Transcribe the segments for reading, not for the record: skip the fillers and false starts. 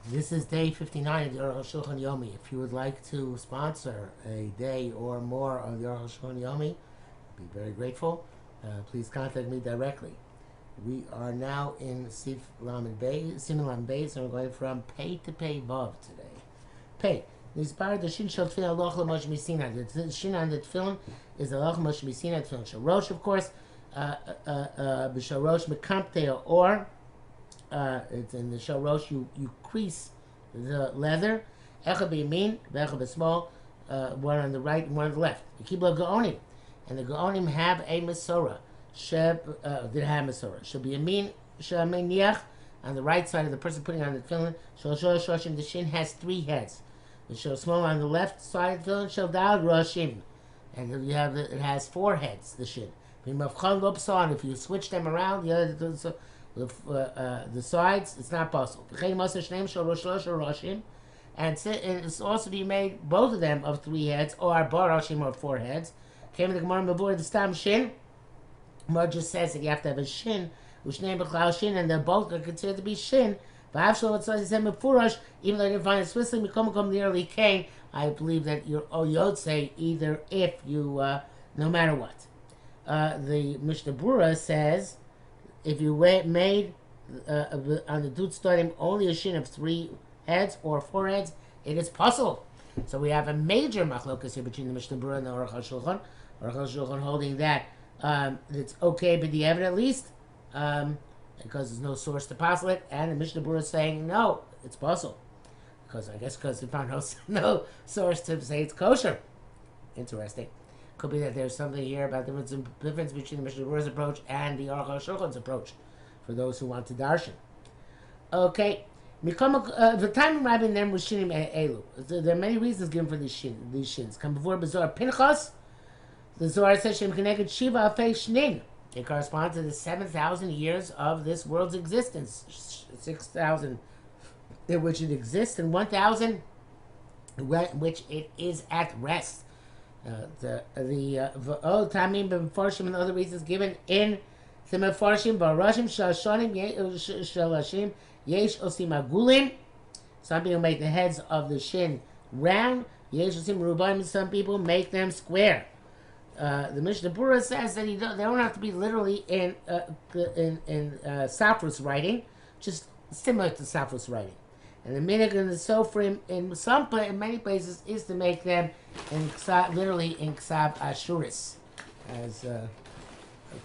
This is day 59 of the Arukh HaShulchan Yomi. If you would like to sponsor a day or more of the Arukh HaShulchan Yomi, I'd be very grateful. Please contact me directly. We are now in Siman Lamed Beis, and we're going from Pei to Pei Vav today. Pei. The inspired the Shin Shel Tefillin Aloch L'Moshe Misina. The Shin on the Tefillin is Aloch L'Moshe Misina Tefillin. Shalosh, of course, B'Shalosh Mekampte or it's in the Shalosh. You crease the leather. Echad b'yamin, v'echad b'smol. One on the right and one on the left. You keep a Gaonim, and the Gaonim have a Masorah. Did have Masorah. Should be yamin shemeniach on the right side of the person putting on the tefillin. Shalosh Roshim. The shin has 3 heads. The shel small on the left side of the tefillin. Shel dal Roshim, and you have it has 4 heads. The shin. If you switch them around, the sides, it's not possible. And it's also to be made both of them of 3 heads, or bar Roshim or 4 heads. Came in the Gemara before the stam shin. Gemara just says that you have to have a shin, shin, and they're both considered to be shin. Even though I didn't find it explicitly, nearly came. I believe that you'd say either if you, no matter what. The Mishnah Berurah says if you made on the Dut Stodim only a shin of 3 heads or 4 heads, it is possible. So we have a major machlokas here between the Mishnah Berurah and the Arukh HaShulchan. Arukh HaShulchan holding that it's okay, but the evidence at least, because there's no source to passel it, and the Mishnah Berurah is saying no, it's possible, because they found no source to say it's kosher. Interesting. Could be that there's something here about the difference between the Mishnah Berurah's approach and the Arukh HaShulchan's approach, for those who want to darshan. Okay. The time of Rabbi them was shinim elu. There are many reasons given for these shins. Come before Bazar Pinchas. The Zohar says Shem connected Shiva Alfei Shnin. It corresponds to the 7,000 years of this world's existence. 6,000 in which it exists, and 1,000 in which it is at rest. The Tamim B'Mefarshim and other reasons given in the Mefarshim B'Rashim Shashanim Shalashim Yesh Osim Agulim. Some people make the heads of the shin round. Yesh Osim Rubaim. Some people make them square. The Mishnah Berurah says that they don't have to be literally in Safra's writing, just similar to Safra's writing. And the minhag in the Sofrim in many places is to make them literally in Ksav Ashuris, as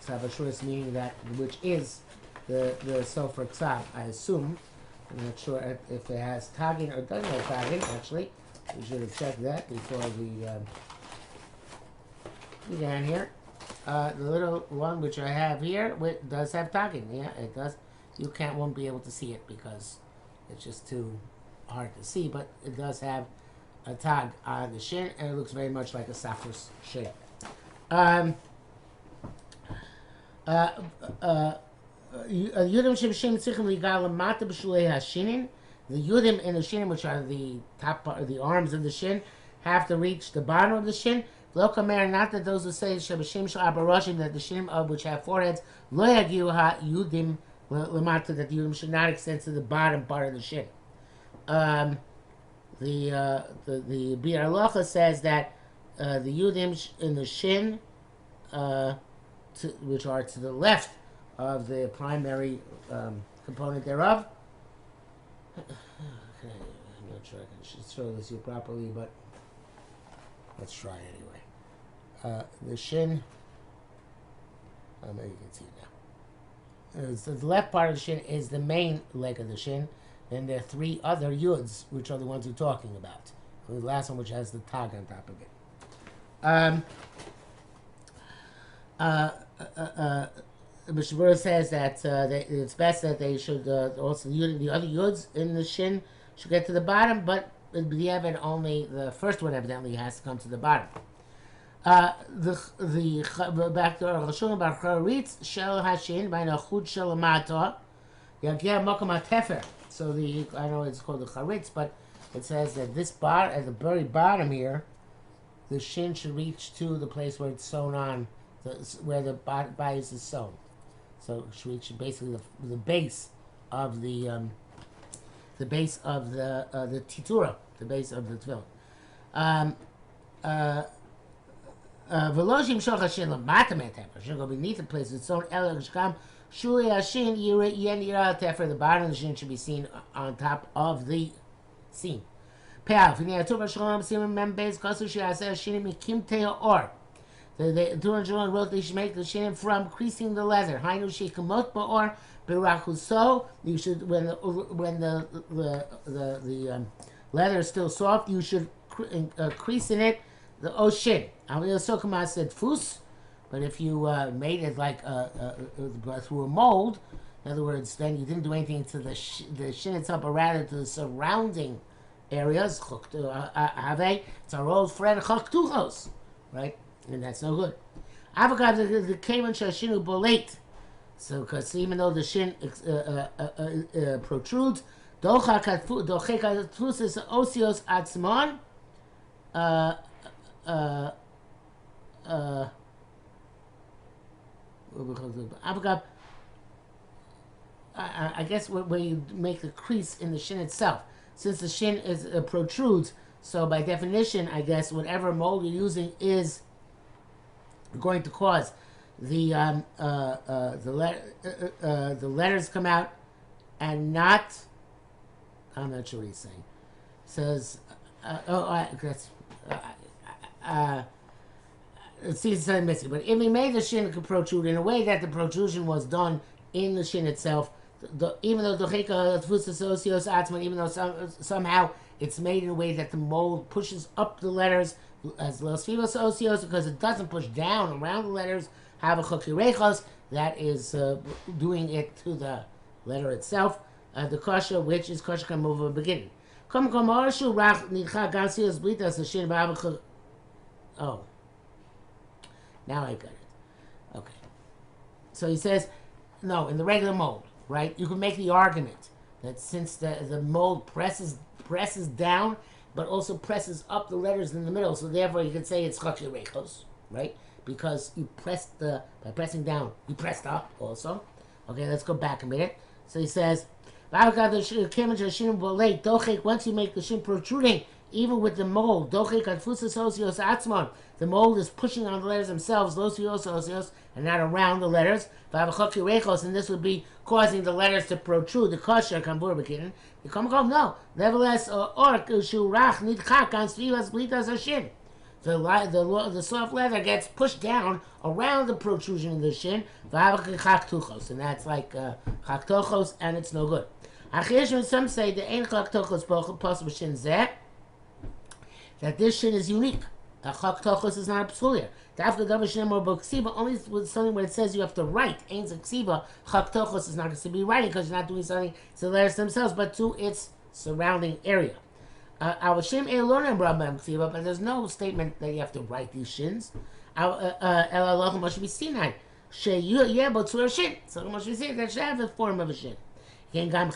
Ksav Ashuris meaning that which is the Sofra Ksav. I assume. I'm not sure if it has tagging or doesn't have tagging. Actually, we should have checked that before we began here. The little one which I have here does have tagging. Yeah, it does. You won't be able to see it because it's just too hard to see, but it does have a tag on the shin, and it looks very much like a Safra's shin. Yudim Shemshim Tzichem Ligal Mata B'Shulei Hashinin. The Yudim in the shin, which are the top part, the arms of the shin, have to reach the bottom of the shin. Lokamer, not that those who say Shebashim Shal Abaroshim, that the shin of which have 4 heads, Lo Yagiu Ha Yudim Lamata, that the Yudim should not extend to the bottom part of the shin. The Bir Halacha says that the Yudim in the shin, which are to the left of the primary component thereof. Okay, I'm not sure I can show this you properly, but let's try anyway. The shin, maybe you can see it now. So the left part of the shin is the main leg of the shin. Then there are 3 other yuds, which are the ones we're talking about. The last one, which has the tag on top of it. Mishnah Berurah says that it's best that they should also the other yuds in the shin should get to the bottom, but the Evan only the first one evidently has to come to the bottom. The back to Arukh HaShulchan about charitz shel hashin by nachud shel mata yagia makom hatefer. So I know it's called the charitz, but it says that this bar at the very bottom here, the shin should reach to the place where it's sewn on, where the bias is sewn. So it should reach basically the base of the the base of the titura, the base of the tefillin. Velojim shocha shin lamata metefer. Should go beneath the place its own el shkam shuli hashin yen yira tefer. The bottom of the shin should be seen on top of the seam. Pe'al v'nei atuva shalom simon mem beis kasu she'aseh shinim mikim teo or. The Turan Shalom wrote they should make the shin from creasing the leather. Hainu shekamot ba'or b'rachuso. You should when the leather is still soft, you should crease in it the oshin. Avil Sokama said fus, but if you made it like through a mold, in other words, then you didn't do anything to the shin itself, but rather to the surrounding areas. It's our old friend chaktuchos, right? And that's no good. Avocado the kaiman shashinu bolate. So, because even though the shin protrudes, doche katfusis osios atzmon. I guess where you make the crease in the shin itself, since the shin is protrudes, so by definition, I guess whatever mold you're using is going to cause the letters come out and not. I'm not sure what he's saying. It says, it seems something missing. But if he made the shin protrude in a way that the protrusion was done in the shin itself, even though even though somehow it's made in a way that the mold pushes up the letters as los fivos osios, because it doesn't push down around the letters, have a chokirechos, that is doing it to the letter itself, the kosher, which is kosher can move a beginning. Oh, now I got it. Okay. So he says, no, in the regular mold, right? You can make the argument that since the mold presses down, but also presses up the letters in the middle, so therefore you can say it's chakir rechos, right? Because you pressed by pressing down, you pressed up also. Okay, let's go back a minute. So he says, once you make the shin protruding, even with the mold, the mold is pushing on the letters themselves, and not around the letters, and this would be causing the letters to protrude, the kosher kambur beginning. You come no. Nevertheless, the soft leather gets pushed down around the protrusion of the shin, and that's like chaktochos, and it's no good. Some say the ein chaktochos possible shin zeh, that this shin is unique. Chaktochos is not a psulia. Only with something where it says you have to write. Ein zaksiva, chaktochos is not going to be writing because you're not doing something to the letters themselves, but to its surrounding area. But there's no statement that you have to write these shins. Must be sinai. So must be seen that should have the form of a shin. That's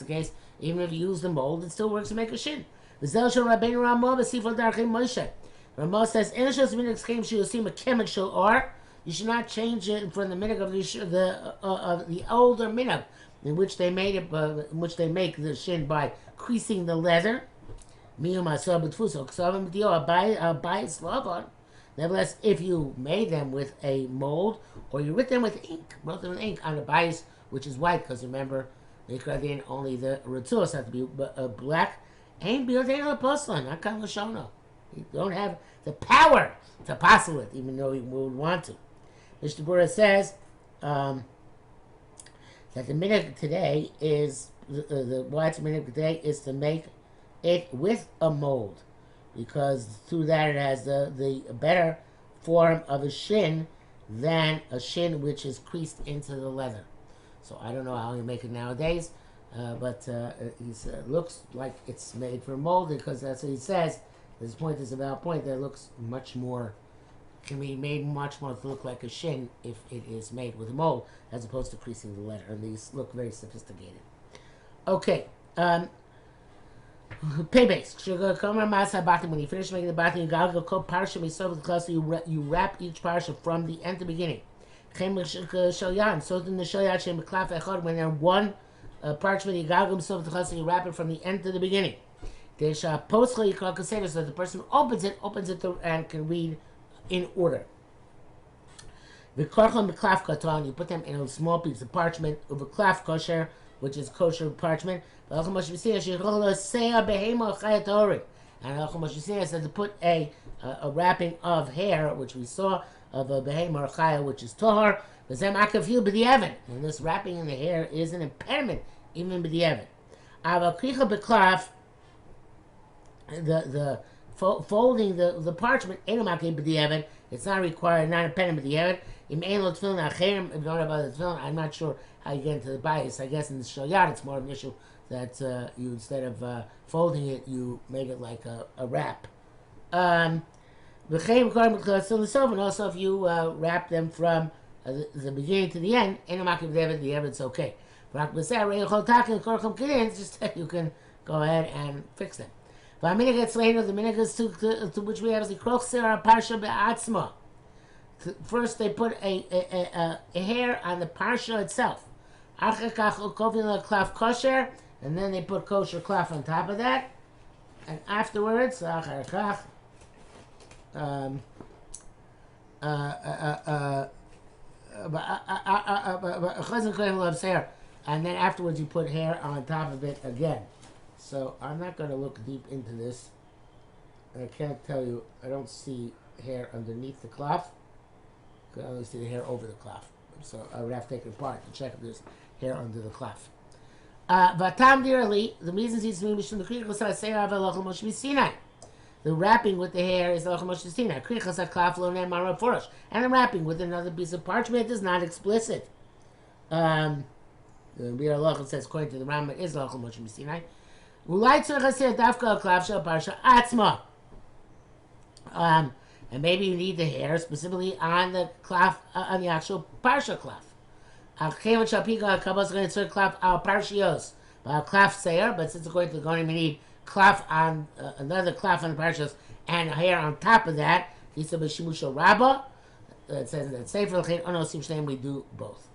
the case. Even if you use the mold, it still works to make a shin. Ramah says, you should not change it from the minhag of the older minhag, in which they made it, in which they make the shin by creasing the leather. Nevertheless, if you made them with a mold, or you wrote them with ink, on a bias, which is white, because remember, only the rituals have to be black. Ain't building a porcelain, not kind of shono. You don't have the power to apostle it, even though you would want to. Mr. Bura says that the minhag today is the white minhag today is to make it with a mold, because through that it has the better form of a shin than a shin which is creased into the leather. So I don't know how you make it nowadays, but it looks like it's made for molding, because that's what he says. His point is about point that it looks much more, can be made much more to look like a shin if it is made with a mold, as opposed to creasing the leather. And these look very sophisticated. Okay. Pay base. When you finish making the batim, you wrap each parsha from the end to beginning. So in the shoyat when they're one parchment, you wrap it from the end to the beginning. So the person who opens it and can read in order. You put them in a small piece of parchment, kosher, which is kosher parchment. And Arukh HaShulchan said to put a wrapping of hair, which we saw, of a behema or chaya, which is tahor. And this wrapping in the hair is an impediment, even b'di'evet. The folding the parchment, it's not required, not impediment b'di'evet. If you don't have other tefillin, I'm not sure how you get into the bias. I guess in the shoyat it's more of an issue that you, instead of folding it, you make it like a wrap. And also if you wrap them from the beginning to the end, the evidence okay. Just you can go ahead and fix them. The minhag to which we have is the parsha be'atzma. First, they put a hair on the parsha itself. And then they put kosher cloth on top of that. And afterwards, and then afterwards you put hair on top of it again. So I'm not going to look deep into this. I can't tell you, I don't see hair underneath the cloth. I can only see the hair over the cloth. So I would have to take it apart to check if there's hair under the cloth. The reasons he's doing the wrapping with the hair is and the wrapping with another piece of parchment is not explicit. The Bir Halacha says, according to the Rambam, it is Lachol Moshe Sinai. And maybe you need the hair specifically on the cloth, on the actual parsha cloth. But since according to the Gonim, you need cloth on another cloth on the parshas and hair on top of that. He said b'shimusha rabba. It says that Sefer L'chein we do both.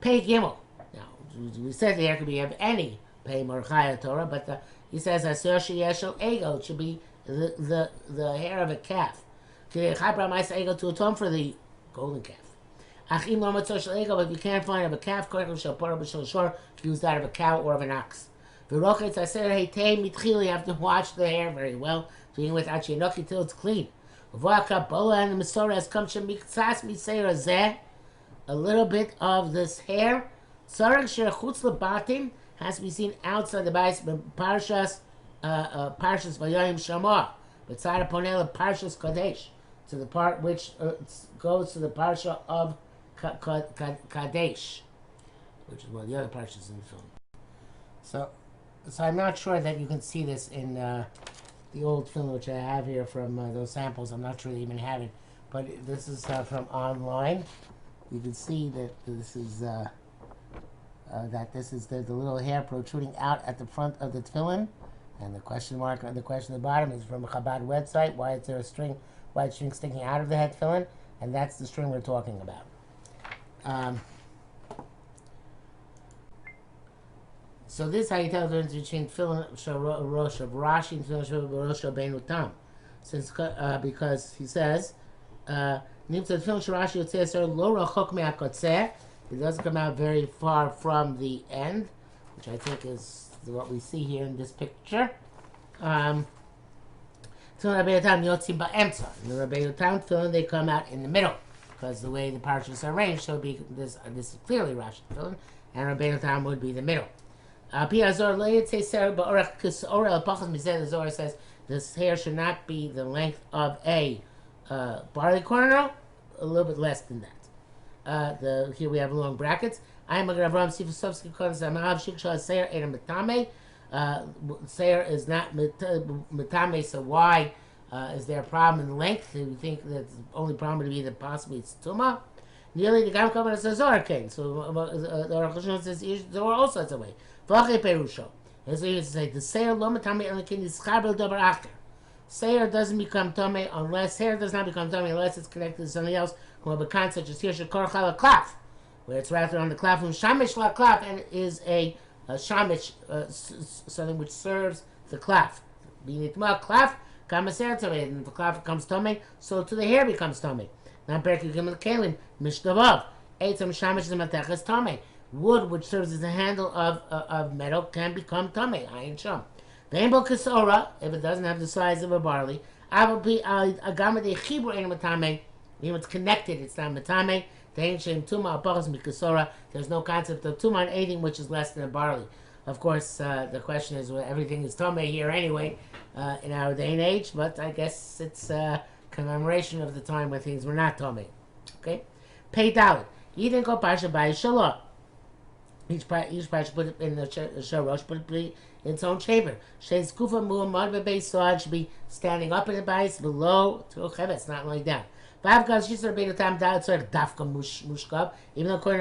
Pei Gimel. Now we said the hair could be of any pei or chaya Torah, but he says asher sheyeshel ego. It should be the hair of a calf. To atone for the golden calf. But if you can't find of a calf, use that of a cow or of an ox. You have to wash the hair very well, doing with achinoki till it's clean. And the Masorah has come a little bit of this hair has to be seen outside the bais, parshas vayayim shamar, but side of ponel parshas kadesh, to the part which goes to the parsha of Kadesh, which is one of the other parshas in the film. So I'm not sure that you can see this in the old film which I have here from those samples. I'm not sure they even have it, but this is from online. You can see that this is the little hair protruding out at the front of the tefillin, and the question mark on the question at the bottom is from a Chabad website. Why is there a white string sticking out of the head tefillin? And that's the string we're talking about. So this is how you tell the difference between tefillin rosh of Rashi and tefillin rosh of Beinu Tam, since because he says nimtza tefillin Rashi yotzei lo rachok me'akotzeh. It doesn't come out very far from the end, which I think is what we see here in this picture. Tefillin Rabbeinu Tam yotzim ba'emtza. In the Rabbeinu Tam tefillin they come out in the middle, because the way the parshas are arranged, so be this is clearly Rashi tefillin, and Rabbeinu Tam would be the middle. The Zohar says this hair should not be the length of a barley kernel, a little bit less than that. Here we have long brackets. Seir is not metame, so why is there a problem in length? We think that the only problem would be that possibly it's tuma. Nearly the gam comes as a Zohar came. So the Arukh HaShulchan says Zohar also has a way. V'achei perusho. As we used to say, the seir lo metame elakin yischabel davar acher. Seir doesn't become tame unless hair does not become tame unless it's connected to something else. Such as here shekor chala klaf, where it's wrapped around the klaf, and shamish la klaf, and is a shamish, something which serves the clef. Being itma clef, kamaser tomei, and if the clef becomes tomei, so to the hair becomes tomei. Now, perek yigim l'kelim mishtavav, eitzam shamish z'mateches tomei. Wood, which serves as a handle of metal, can become tomei. Ayin sham. Rainbow kasora, if it doesn't have the size of a barley, avapi agama de chibur ein matame. Even it's connected, it's not matame. There's no concept of tuma on anything which is less than a barley. Of course, the question is, well, everything is tome here anyway, in our day and age, but I guess it's a commemoration of the time when things were not tome. Okay? Pei Dalit. You didn't go parsha by Shalom. Each parsha put it in the shorosh, put it in its own chamber. She's kufa mu'amad bebeis sod should be standing up in the base, below to chevetz, not lying down. Even though according to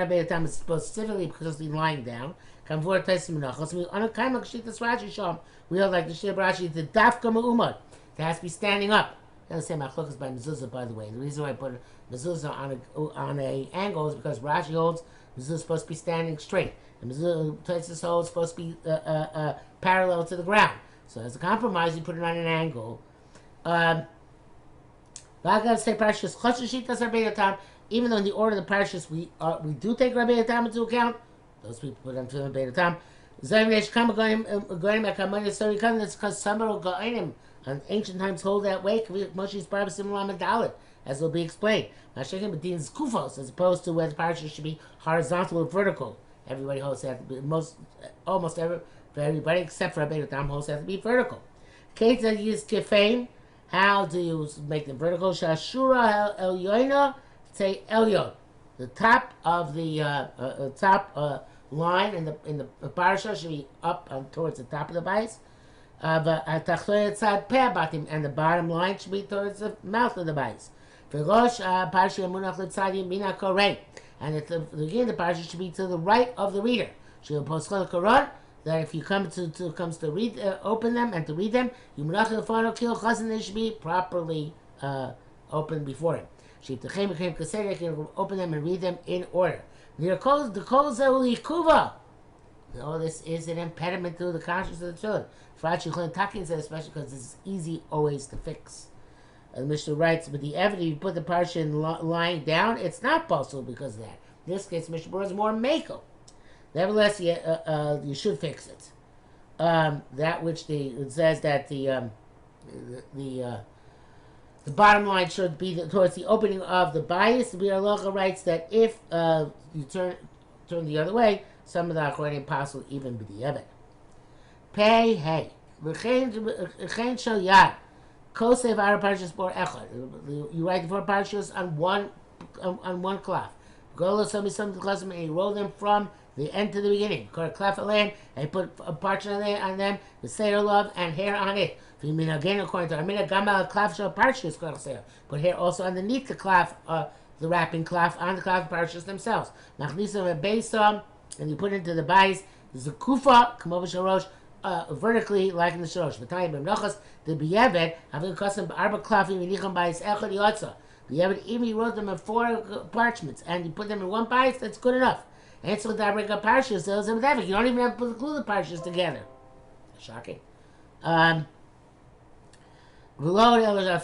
Rabbeinu Tam it's specifically because he's lying down. We hold like the Shir Rashi, the dafka mu'umad. It has to be standing up. The same machlokas by mezuzah, by the way. The reason why I put mezuzah on a angle is because Rashi holds mezuzah is supposed to be standing straight, and mezuzah Taisus holds supposed to be parallel to the ground. So as a compromise, you put it on an angle. I gotta say parashas Chosheshitas Rabbeinu Tam, even though in the order of the parashas we do take Rabbeinu Tam into account, those people put them to Rabbeinu Tam. It's because some of the Gaonim in ancient times hold that way, as will be explained. As opposed to where the parashas should be horizontal or vertical. Everybody holds that almost everybody except for Rabbeinu Tam holds that to be vertical. Keita use kefein. How do you make them vertical? Shashura elyoina, say elyon. The top of the line in the parsha should be up towards the top of the bais. And the bottom line should be towards the mouth of the bais. And at the beginning of the parsha should be to the right of the reader. That if you comes to read, open them and to read them, they should be properly open before him. You can open them and read them in order. All this is an impediment to the conscience of the children. Especially because it's easy always to fix. The Mishnah writes, but the evidence, you put the parsha in lying down, it's not possible because of that. In this case, Mishnah Berurah is more mako. Nevertheless, you should fix it. That which it says that the bottom line should be towards the opening of the bias. The Biur writes that if you turn the other way, some of the Achronim possible even b'diavad. Pei hey v'chein shel yad kosev ara parshas bor echad. You write the 4 parshas on one cloth. Go to some and you roll them from the end to the beginning. Called a clef and you put a parchment on them, the seir love and hair on it. If you mean again according to Amina Gamal clef shel parshas called seir. Put hair also underneath the clef, the wrapping clef on the clef parshas themselves. Machnisa bebeisam, and you put into the bais the kufa kamov shorosh. Vertically, like in the shorosh. B'tayim b'mnachas the b'yeved having custom arba klafim v'nicham bais echad yotza. B'yeved even you wrote them in 4 parchments and you put them in one bais, that's good enough. And so that break up parshas, those are you don't even have to glue the parshas together. Shocking. Not only that,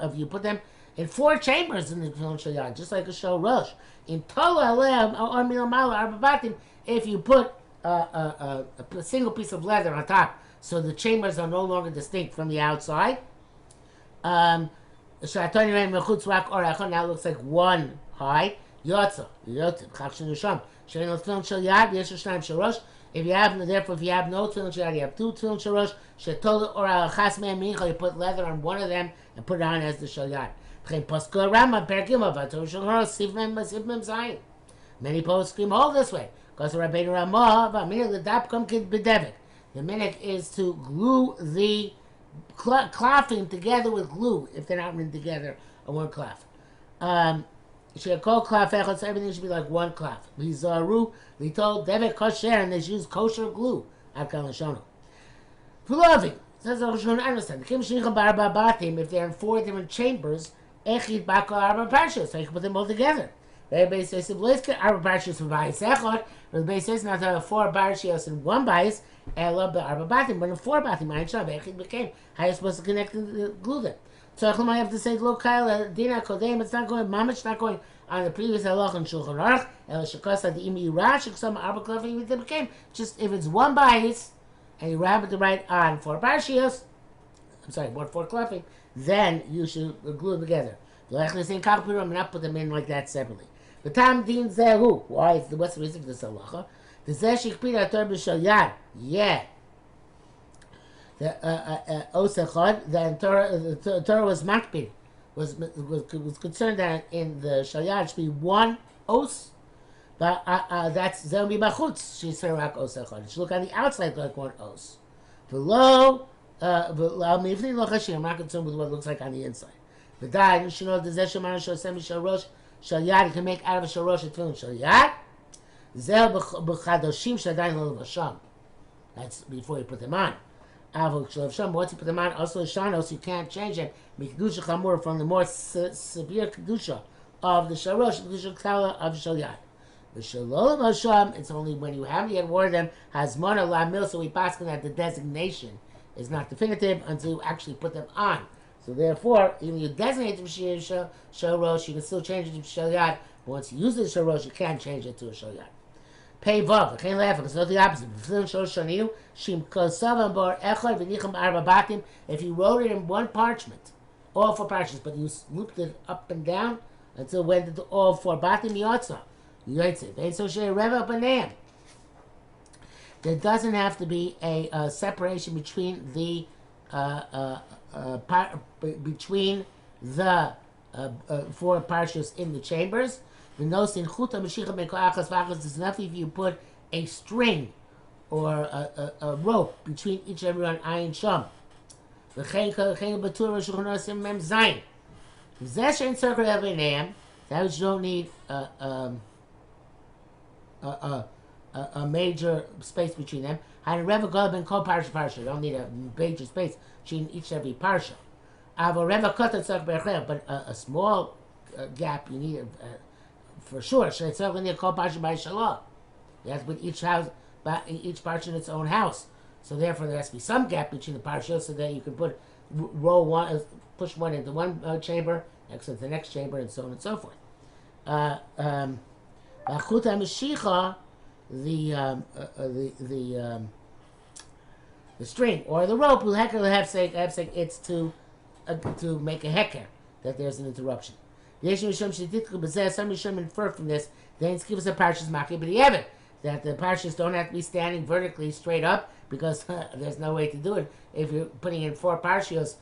if you put them in 4 chambers in the Tefillin Shel Yad, just like a Shel Rosh. In Tola if you put a single piece of leather on top, so the chambers are no longer distinct from the outside. Now it looks like one high. If you have no Tefillin Shel Yad, you have 2 Tefillin Shel Rosh. You put leather on one of them and put it on as the Shel Yad. Many posts scream all this way. Because Rabbeinu Ramah, the minhag is to glue the clothing together with glue, if they're not written together on one cloth. Should call cloth echad, so everything should be like one cloth. Bizaru, we told Devet kosher, and they use kosher glue. Akal Lashono. For loving, says I don't understand. If they're in 4 different chambers, echid bakal arba parshas, so you can put them all together. The base says Blaska Arba Parshas for Bias Echad, or the base says not to have 4 Parshas in one bias, Ella the Arba Batim, but in 4 Batim, I shall became how you supposed to connect and glue them. So I have to say, look, Kyle, Dina Kodem, it's not going, Mamach not going on the previous halach and Shulchan Aruch, El Shakasa the Imi Rash, some Arba Klafim, it became just if it's one bias and you wrap it to right on 4 Parshas, I'm sorry, 4 Klafim, then you should glue them together. Not put them in like that separately. The Tam Din Zehu. Why? What's the reason for this halacha? The Zeshik Pira Torah B'Shal Yad. Yeah. The Osechad. The Torah was makpid. Was concerned that in the Shal Yad should be 1 os. But that's Zemi Bachutz. She's saying Rak Osechad. She look on the outside like 1 os. Below. I'm not concerned with what it looks like on the inside. The die, you should know the Zeshaman Shal Semi Shal Rosh Shal Yad. You can make out of a Shal Rosh a Tefillin Shal Yad. Zel b'chadoshim shadayin lo l'vasham. That's before you put them on. Avol Shal Sham. Once you put them on, also Shanos, you can't change them. Mikdusha Chamur from the more severe kedusha of the Shal Rosh, kedusha Kala of Shal Yad. The Shal lo l'vasham. It's only when you haven't yet worn them has mona la mil. So we pass that the designation is not definitive until you actually put them on. So therefore, even you designate them Shal Rosh, you can still change it to Shal Yad. But once you use it Shal Rosh, you can't change it to a Shal Yad. Pei Vav, I can't laugh, it's not the opposite. If you wrote it in one parchment, all 4 parchments, but you looped it up and down until it went into all 4 batim yotza. You write it. There doesn't have to be a separation between the between the 4 parshas in the chambers. There's nothing if you put a string or a rope between each and every one ayin sham. That which you don't need a major space between them. You don't need a major space between each and every parsha. But a small gap you need for sure. You have to put each parsha in its own house. So therefore there has to be some gap between the parshas so that you can put push one into one chamber, next into the next chamber, and so on and so forth. The string or the rope will it's to make a heker that there's an interruption. Some Rishon infer from this that the parshas don't have to be standing vertically straight up because there's no way to do it. If you're putting in 4 parshas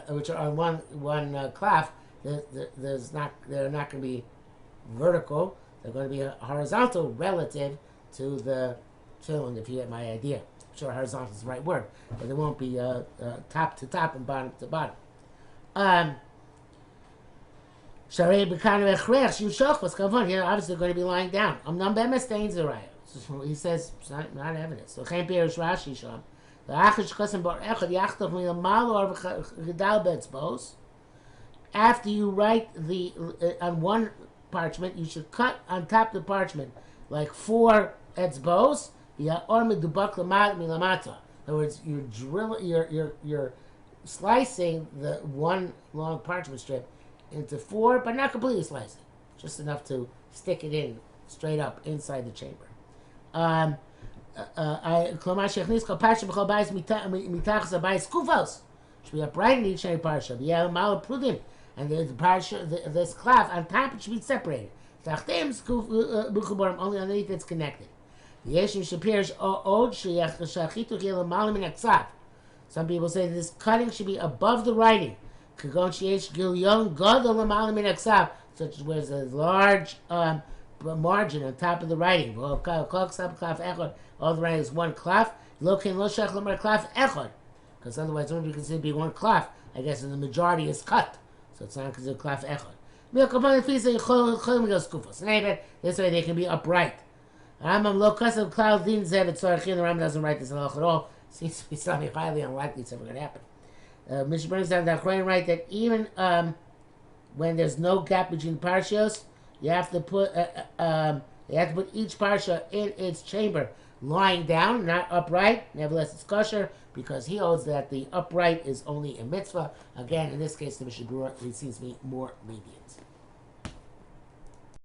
which are on one clef, they're not going to be vertical. They're going to be horizontal relative to the tefillin, if you get my idea. I'm sure horizontal is the right word, but they won't be top to top and bottom to bottom. Obviously going to be lying down. So he says it's not evidence. So after you write on one parchment, you should cut on top of the parchment like 4 etzbos. In other words, you're slicing the one long parchment strip into 4, but not completely slicing, just enough to stick it in straight up inside the chamber. Should be upright in each and every parsha. And the parsha, this cloth on top, it should be separated. Only underneath it's connected. Some people say this cutting should be above the writing. Such as where there's a large margin on top of the writing. All the writing is one cloth. Because otherwise it wouldn't be considered to be one cloth. I guess the majority is cut. So it's not considered cloth echad. This way they can be upright. The Rambam doesn't write this halach at all. Seems to be something highly unlikely it's ever going to happen. Mishnah brings down that Kohen write that even when there's no gap between the parshas, You have to put each parsha in its chamber, lying down, not upright. Nevertheless, it's kosher because he holds that the upright is only a mitzvah. Again, in this case, the Mishnah Berurah seems to be more lenient.